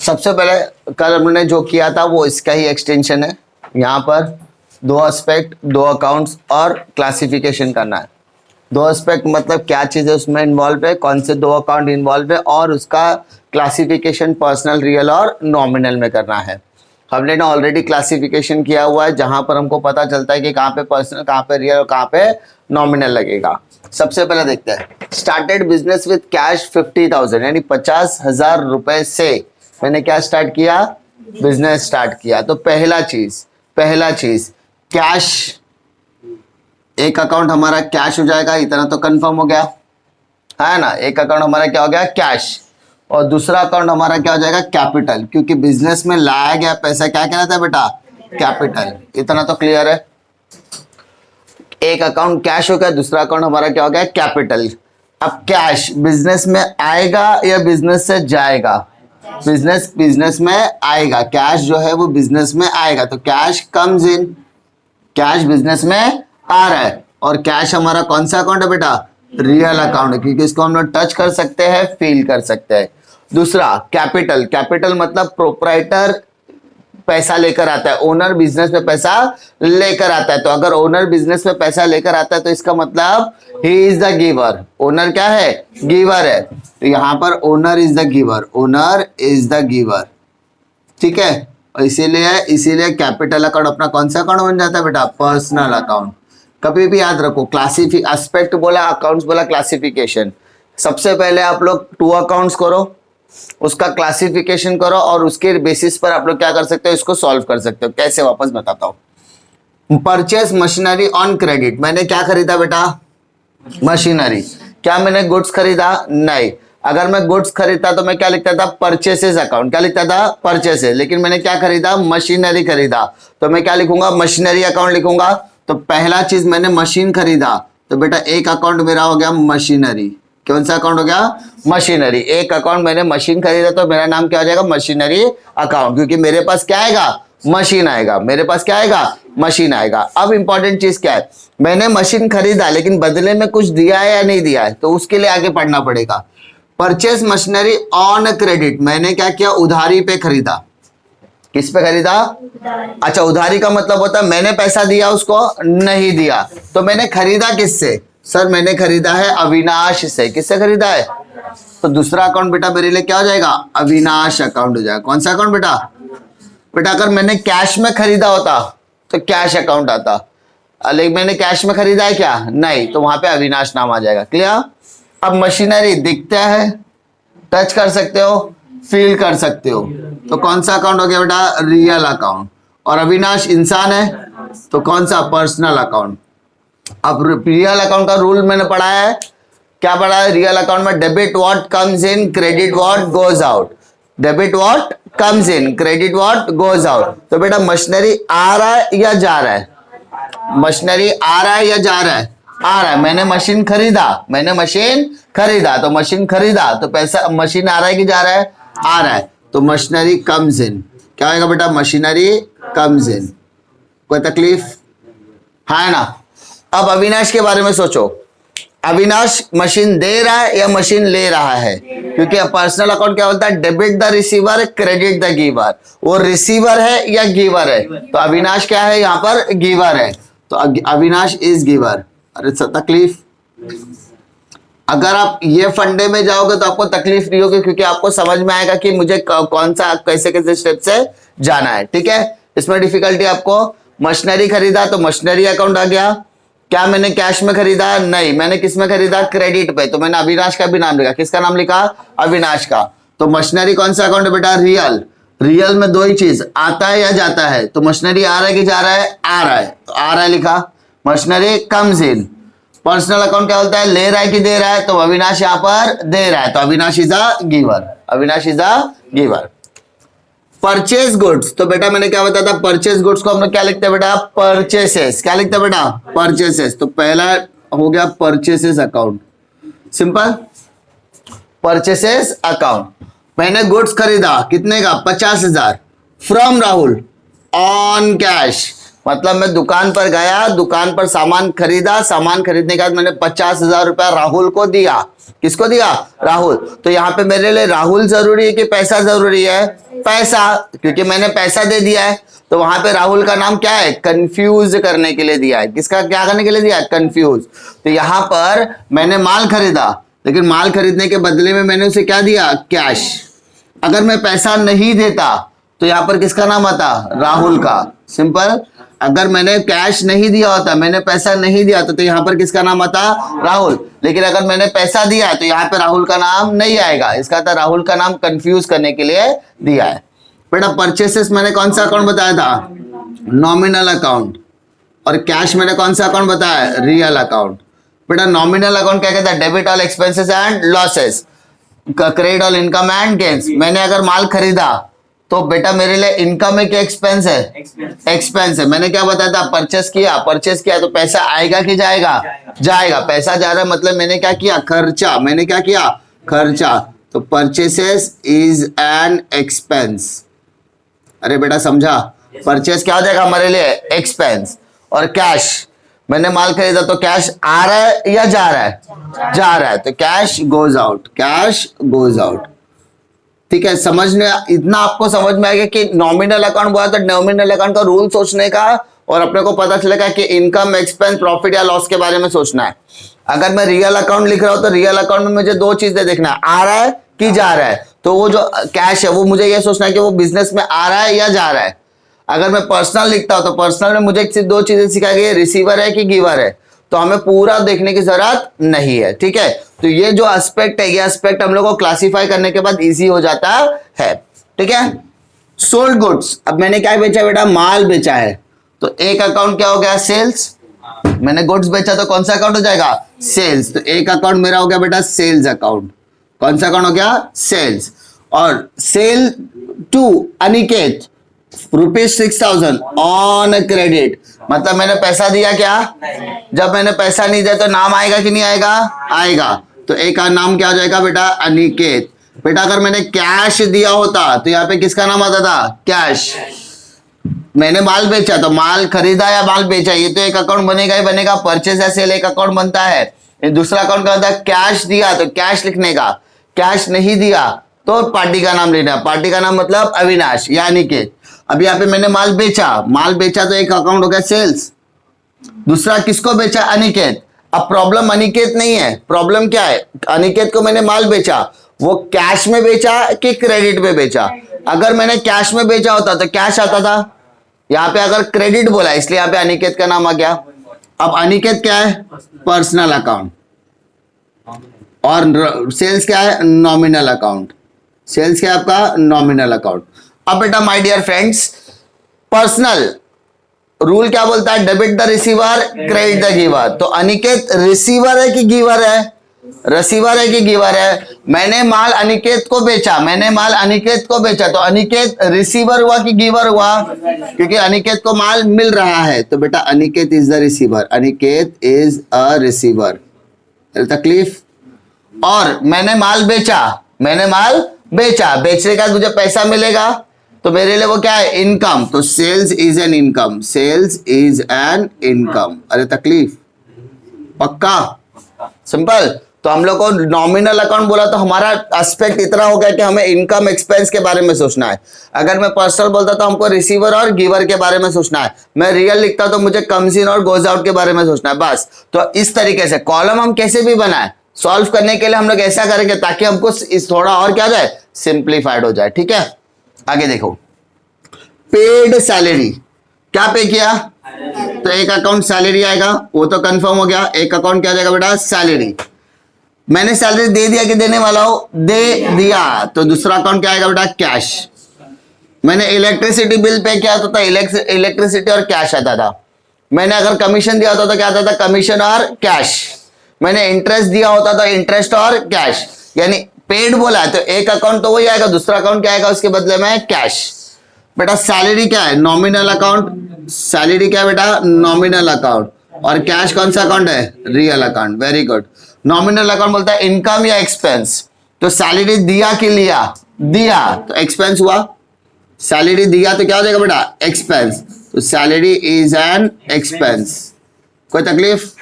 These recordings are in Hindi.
सबसे पहले कल हमने जो किया था वो इसका ही एक्सटेंशन है। यहाँ पर दो एस्पेक्ट, दो अकाउंट्स और क्लासिफिकेशन करना है। दो एस्पेक्ट मतलब क्या चीज़ है उसमें इन्वॉल्व है, कौन से दो अकाउंट इन्वॉल्व है, और उसका क्लासिफिकेशन पर्सनल, रियल और नॉमिनल में करना है। हमने ना ऑलरेडी क्लासिफिकेशन किया हुआ है जहां पर हमको पता चलता है कि कहाँ पे पर्सनल, कहाँ पे रियल और कहाँ पे नॉमिनल लगेगा। सबसे पहले देखते हैं, स्टार्टेड बिजनेस विद कैश 50,000, यानी 50,000 रुपए से मैंने क्या स्टार्ट किया, बिजनेस स्टार्ट किया। तो पहला चीज कैश, एक अकाउंट हमारा कैश हो जाएगा, इतना तो कंफर्म हो गया है ना। एक अकाउंट हमारा क्या हो गया, कैश, और दूसरा अकाउंट हमारा क्या हो जाएगा, कैपिटल, क्योंकि बिजनेस में लाया गया पैसा क्या कहलाता है बेटा, कैपिटल। इतना तो क्लियर है। एक अकाउंट कैश हो गया, दूसरा अकाउंट हमारा क्या हो गया, कैपिटल। अब कैश बिजनेस में आएगा या बिजनेस से जाएगा, बिजनेस में आएगा। कैश जो है वो बिजनेस में आएगा, तो cash comes in, cash business में आ रहा है। और कैश हमारा कौन सा अकाउंट है बेटा, रियल अकाउंट है, क्योंकि इसको हम लोग टच कर सकते हैं, फील कर सकते हैं। दूसरा कैपिटल, कैपिटल मतलब प्रोप्राइटर पैसा लेकर आता है, ओनर बिजनेस में पैसा लेकर आता है। तो अगर ओनर बिजनेस में पैसा लेकर आता है तो इसका मतलब he is the giver. Owner क्या है, गिवर है। तो यहां पर owner is the giver, owner is the giver, ठीक है। और इसीलिए कैपिटल अकाउंट अपना कौन सा अकाउंट बन जाता है बेटा, पर्सनल अकाउंट। कभी भी याद रखो, एस्पेक्ट बोला, अकाउंट्स बोला, क्लासिफिकेशन। सबसे पहले आप लोग टू अकाउंट्स करो, उसका क्लासिफिकेशन करो, और उसके बेसिस पर आप लोग क्या कर सकते हो, इसको सॉल्व कर सकते हो। कैसे, वापस बताता हूं। परचेस मशीनरी ऑन क्रेडिट, मैंने क्या खरीदा बेटा, मशीनरी। क्या मैंने गुड्स खरीदा, नहीं। अगर मैं गुड्स खरीदता तो मैं क्या लिखता था, परचेसेस अकाउंट। क्या लिखता था, परचेसेस। लेकिन मैंने क्या खरीदा, मशीनरी खरीदा, तो मैं क्या लिखूंगा, मशीनरी अकाउंट लिखूंगा। तो पहला चीज मैंने मशीन खरीदा, तो बेटा एक अकाउंट मेरा हो गया मशीनरी। कौन सा अकाउंट हो गया, मशीनरी। एक अकाउंट मैंने मशीन खरीदा तो मेरा नाम क्या हो जाएगा, मशीनरी अकाउंट, क्योंकि मेरे पास क्या आएगा, मशीन आएगा। मेरे पास क्या आएगा, मशीन आएगा। अब इंपॉर्टेंट चीज क्या है, मैंने मशीन खरीदा लेकिन बदले में कुछ दिया है या नहीं दिया है, तो उसके लिए आगे पढ़ना पड़ेगा। परचेस मशीनरी ऑन क्रेडिट, मैंने क्या किया, उधारी पे खरीदा। किस पे खरीदा, अच्छा, उधारी का मतलब होता है मैंने पैसा दिया उसको, नहीं दिया। तो मैंने खरीदा किससे, सर मैंने खरीदा है अविनाश से। किससे खरीदा है, तो दूसरा अकाउंट बेटा मेरे लिए क्या हो जाएगा, अविनाश अकाउंट हो जाएगा। कौन सा अकाउंट बेटा, बेटा अगर मैंने कैश में खरीदा होता तो कैश अकाउंट आता, लेकिन मैंने कैश में खरीदा है क्या, नहीं, तो वहां पे अविनाश नाम आ जाएगा। क्लियर। अब मशीनरी दिखता है, टच कर सकते हो, फील कर सकते हो, तो कौन सा अकाउंट हो गया बेटा, रियल अकाउंट। और अविनाश इंसान है, तो कौन सा, पर्सनल अकाउंट। अब रियल अकाउंट का रूल मैंने पढ़ा है, क्या पढ़ा है, रियल अकाउंट में debit what comes in, credit what goes out. Debit what comes in, credit what goes out. तो बेटा मशीनरी आ रहा है या जा रहा है, मशीनरी आ रहा है या जा रहा है, आ रहा है। मैंने मशीन खरीदा, तो मशीन खरीदा तो पैसा, मशीन आ रहा है कि जा रहा है, आ रहा है। तो मशीनरी कम्स इन, क्या होगा बेटा, मशीनरी कम्स इन। कोई तकलीफ है ना। अब अविनाश के बारे में सोचो, अविनाश मशीन दे रहा है या मशीन ले रहा है, क्योंकि पर्सनल अकाउंट क्या बोलता है, debit the receiver, credit the giver. वो रिसीवर है या गिवर है, तो अविनाश क्या है, यहाँ पर गिवर है, तो अविनाश इज गिवर। अरे तकलीफ, अगर आप ये फंडे में जाओगे तो आपको तकलीफ नहीं होगी, क्योंकि आपको समझ में आएगा कि मुझे कौन सा कैसे कैसे स्टेप से जाना है, ठीक है। इसमें डिफिकल्टी आपको, मशीनरी खरीदा तो मशीनरी अकाउंट आ गया। क्या मैंने कैश में खरीदा, नहीं, मैंने किस में खरीदा, क्रेडिट पे, तो मैंने अविनाश का भी नाम लिखा। किसका नाम लिखा, अविनाश का। तो मशीनरी कौन सा अकाउंट है बेटा, रियल। रियल में दो ही चीज, आता है या जाता है, तो मशीनरी आ रहा है कि जा रहा है, आ रहा है, तो आ रहा है लिखा। Machinery comes in. Personal account क्या बोलता है, ले रहा है कि दे रहा है, तो अविनाश यहाँ पर दे रहा है, तो Avinash is a giver, Avinash is a giver. Purchase goods, तो बेटा मैंने क्या बताया था, परचेज गुड्स को हम लोग क्या लिखते हैं बेटा, परचेसेस। क्या लिखते हैं बेटा, परचेसेस। तो पहला हो गया purchases account, simple, purchases account. मैंने गुड्स खरीदा, कितने का, 50,000, फ्रॉम राहुल, ऑन कैश। मतलब मैं दुकान पर गया, दुकान पर सामान खरीदा, सामान खरीदने के बाद मैंने 50,000 रुपया राहुल को दिया। किसको दिया? राहुल। तो यहाँ पे मेरे लिए राहुल जरूरी है कि पैसा जरूरी है? पैसा, क्योंकि मैंने पैसा दे दिया है। तो वहां पे राहुल का नाम क्या है? कंफ्यूज करने के लिए दिया है। किसका क्या करने के लिए दिया है? कंफ्यूज। तो यहाँ पर मैंने माल खरीदा, लेकिन माल खरीदने के बदले में मैंने उसे क्या दिया? कैश। अगर मैं पैसा नहीं देता तो यहाँ पर किसका नाम आता? राहुल का। सिंपल। अगर मैंने कैश नहीं दिया होता, मैंने पैसा नहीं दिया तो यहाँ पर किसका नाम आता? राहुल। लेकिन अगर मैंने पैसा दिया तो यहाँ पे राहुल का नाम नहीं आएगा। इसका था राहुल का नाम कंफ्यूज करने के लिए दिया है। बेटा परचेसेस मैंने कौन सा अकाउंट बताया था? Nominal account. और कैश मैंने कौन सा अकाउंट बताया? Real account. बेटा नॉमिनल अकाउंट क्या कहता है? Debit all expenses and losses, credit all income and gains. मैंने अगर माल खरीदा तो बेटा मेरे लिए इनकम है कि एक्सपेंस है? एक्सपेंस है। मैंने क्या बताया था? परचेस किया, परचेस किया तो पैसा आएगा कि जाएगा? जाएगा। पैसा जा रहा है मतलब मैंने क्या किया? खर्चा। मैंने क्या किया? खर्चा। तो परचेसेस इज एन एक्सपेंस। अरे बेटा समझा? परचेस क्या हो जाएगा हमारे लिए? एक्सपेंस। और कैश, मैंने माल खरीदा तो कैश आ रहा है या जा रहा है? जा रहा है। तो cash goes out, cash goes out. ठीक है, समझने इतना आपको समझ में आएगा कि नॉमिनल अकाउंट बोला तो नॉमिनल अकाउंट का रूल सोचने का, और अपने को पता चलेगा कि इनकम, एक्सपेंस, प्रॉफिट या लॉस के बारे में सोचना है। अगर मैं रियल अकाउंट लिख रहा हूं तो रियल अकाउंट में मुझे दो चीजें देखना है, आ रहा है कि जा रहा है। तो वो जो कैश है वो मुझे ये सोचना है कि वो बिजनेस में आ रहा है या जा रहा है। अगर मैं पर्सनल लिखता हूं तो पर्सनल में मुझे सिर्फ दो चीजें सिखाई गई, रिसीवर है कि गिवर है। तो हमें पूरा देखने की जरूरत नहीं है। ठीक है, तो ये जो एस्पेक्ट है, ये एस्पेक्ट हम लोग को क्लासिफाई करने के बाद इजी हो जाता है। ठीक है, सोल्ड गुड्स। अब मैंने क्या बेचा बेटा? माल बेचा है। तो एक अकाउंट क्या हो गया? सेल्स। मैंने गुड्स बेचा तो कौन सा अकाउंट हो जाएगा? सेल्स। तो एक अकाउंट मेरा हो गया बेटा सेल्स अकाउंट। कौन सा अकाउंट हो गया? सेल्स। और sell to Aniket ₹6,000 on credit, मतलब मैंने पैसा दिया क्या? जब मैंने पैसा नहीं दिया तो नाम आएगा कि नहीं आएगा? आएगा। तो एक का नाम क्या हो जाएगा बेटा? अनिकेत। बेटा अगर मैंने कैश दिया होता तो यहाँ पे किसका नाम आता था? कैश। मैंने माल बेचा तो माल खरीदा या माल बेचा, ये तो एक अकाउंट बनेगा ही बनेगा। परचेस या सेल एक अकाउंट बनता है। दूसरा अकाउंट क्या होता है? कैश दिया तो कैश लिखने का, कैश नहीं दिया तो पार्टी का नाम लेना। पार्टी का नाम मतलब अविनाश या अनिकेत। अब यहाँ पे मैंने माल बेचा, माल बेचा तो एक अकाउंट हो गया सेल्स। दूसरा किसको बेचा? अनिकेत। अब प्रॉब्लम अनिकेत नहीं है, प्रॉब्लम क्या है? अनिकेत को मैंने माल बेचा, वो कैश में बेचा कि क्रेडिट में बेचा? अगर मैंने कैश में बेचा होता तो कैश आता था, यहाँ पे अगर क्रेडिट बोला इसलिए यहाँ पे अनिकेत का नाम आ गया। अब अनिकेत क्या है? Personal account. और सेल्स क्या है? Nominal account. सेल्स क्या है आपका? Nominal account. अब बेटा my dear friends, personal rule क्या बोलता है? Debit the receiver, credit the giver. तो अनिकेत रिसीवर है कि गिवर है? रिसीवर है कि गिवर है? मैंने माल अनिकेत को बेचा, मैंने माल अनिकेत को बेचा, तो अनिकेत रिसीवर हुआ कि गिवर हुआ? क्योंकि अनिकेत को माल मिल रहा है, तो बेटा Aniket is the receiver. Aniket is a receiver. तकलीफ? और मैंने माल बेचा, मैंने माल बेचा, बेचने का मुझे पैसा मिलेगा तो मेरे लिए वो क्या है? इनकम। तो sales is an income, sales is an income. अरे तकलीफ? पक्का? सिंपल। तो हम लोग को नॉमिनल अकाउंट बोला तो हमारा एस्पेक्ट इतना हो गया कि हमें इनकम एक्सपेंस के बारे में सोचना है। अगर मैं पर्सनल बोलता तो हमको रिसीवर और गिवर के बारे में सोचना है। मैं रियल लिखता तो मुझे कम्स इन और गोज आउट के बारे में सोचना है, बस। तो इस तरीके से कॉलम हम कैसे भी बनाए, सॉल्व करने के लिए हम लोग ऐसा करेंगे ताकि हमको इस थोड़ा और क्या जाए? सिंप्लीफाइड हो जाए। ठीक है, आगे देखो। पेड सैलरी, क्या पे किया? तो एक अकाउंट सैलरी आएगा, वो तो कंफर्म हो गया। एक अकाउंट क्या जाएगा बेटा? सैलरी। मैंने सैलरी दे दिया कि देने वाला हो? दे दिया। तो दूसरा अकाउंट क्या आएगा बेटा? कैश। मैंने इलेक्ट्रिसिटी बिल पे किया तो इलेक्ट्रिसिटी और कैश आता था। मैंने अगर कमीशन दिया होता तो क्या आता था? कमीशन और कैश। मैंने इंटरेस्ट दिया होता तो इंटरेस्ट और कैश। यानी पेड बोला है तो एक अकाउंट तो वही आएगा, दूसरा अकाउंट क्या आएगा उसके बदले में? कैश। बेटा सैलरी क्या है? Nominal account. सैलरी क्या है बेटा? Nominal account. और कैश कौन सा अकाउंट है? Real account. Very good. Nominal account बोलता है इनकम या एक्सपेंस। तो सैलरी दिया कि लिया? दिया, तो एक्सपेंस हुआ। सैलरी दिया तो क्या हो जाएगा बेटा? एक्सपेंस। तो सैलरी इज एन एक्सपेंस, कोई तकलीफ।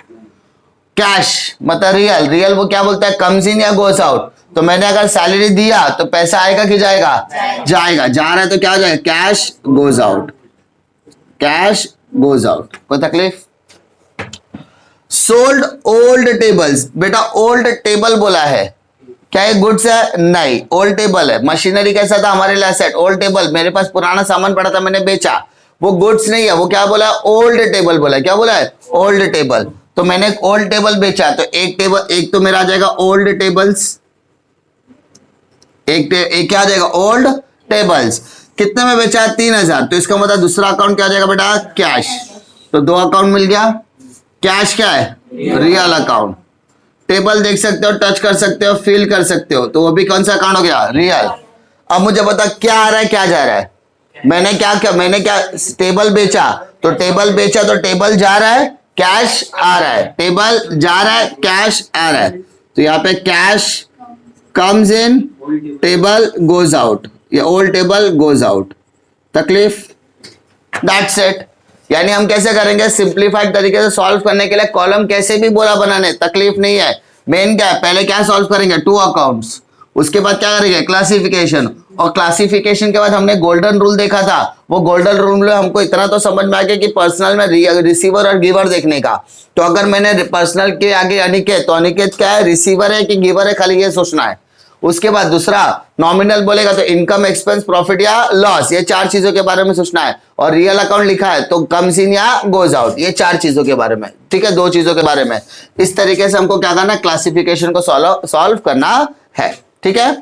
कैश मतलब रियल, रियल वो क्या बोलता है, कम्स इन या गोस आउट। तो मैंने अगर सैलरी दिया तो पैसा आएगा कि जाएगा, जाएगा, जा रहा है तो क्या हो जाएगा, cash goes out, cash goes out, कोई तकलीफ। सोल्ड ओल्ड टेबल्स, बेटा ओल्ड टेबल बोला है, क्या ये गुड्स है, नहीं, ओल्ड टेबल है। मशीनरी कैसा था हमारे लिए एसेट, ओल्ड टेबल, मेरे पास पुराना सामान पड़ा था मैंने बेचा, वो गुड्स नहीं है, वो क्या बोला है, ओल्ड टेबल बोला है, क्या बोला है, ओल्ड टेबल। तो मैंने ओल्ड टेबल बेचा तो एक टेबल, एक तो मेरा आ जाएगा ओल्ड टेबल्स, एक क्या आ जाएगा, ओल्ड टेबल्स। कितने में बेचा है, 3000, तो इसका मतलब दूसरा अकाउंट क्या आ जाएगा बेटा, कैश। तो दो अकाउंट मिल गया। कैश क्या है, रियल अकाउंट। टेबल देख सकते हो, टच कर सकते हो, फील कर सकते हो, तो वो भी कौन सा अकाउंट हो गया, रियल। अब मुझे बता क्या आ रहा है क्या जा रहा है, मैंने क्या टेबल बेचा, तो टेबल बेचा तो टेबल जा रहा है, कैश आ रहा है, टेबल जा रहा है, कैश आ रहा है। तो यहाँ पे cash comes in, table goes out, ये ओल्ड टेबल गोज आउट, तकलीफ। That's it. यानी हम कैसे करेंगे, सिंप्लीफाइड तरीके से सॉल्व करने के लिए कॉलम कैसे भी बोला बनाने, तकलीफ नहीं है। मेन क्या है, पहले क्या सॉल्व करेंगे, टू अकाउंट्स, उसके बाद क्या करेंगे, क्लासिफिकेशन, और क्लासिफिकेशन के बाद हमने गोल्डन रूल देखा था। वो गोल्डन रूल में हमको इतना तो समझ में आ गया कि पर्सनल में रिसीवर और गिवर देखने का। तो अगर मैंने पर्सनल के आगे अनिकेत, तो अनिकेत क्या है, रिसीवर है कि गिवर है, खाली ये सोचना है। उसके बाद दूसरा नॉमिनल बोलेगा तो इनकम, एक्सपेंस, प्रॉफिट या लॉस, ये चार चीजों के बारे में सोचना है। और रियल अकाउंट लिखा है तो कम्स इन या गोज आउट, ये चार चीजों के बारे में, ठीक है, दो चीजों के बारे में। इस तरीके से हमको क्या करना है, क्लासिफिकेशन को सॉल्व करना है, ठीक है।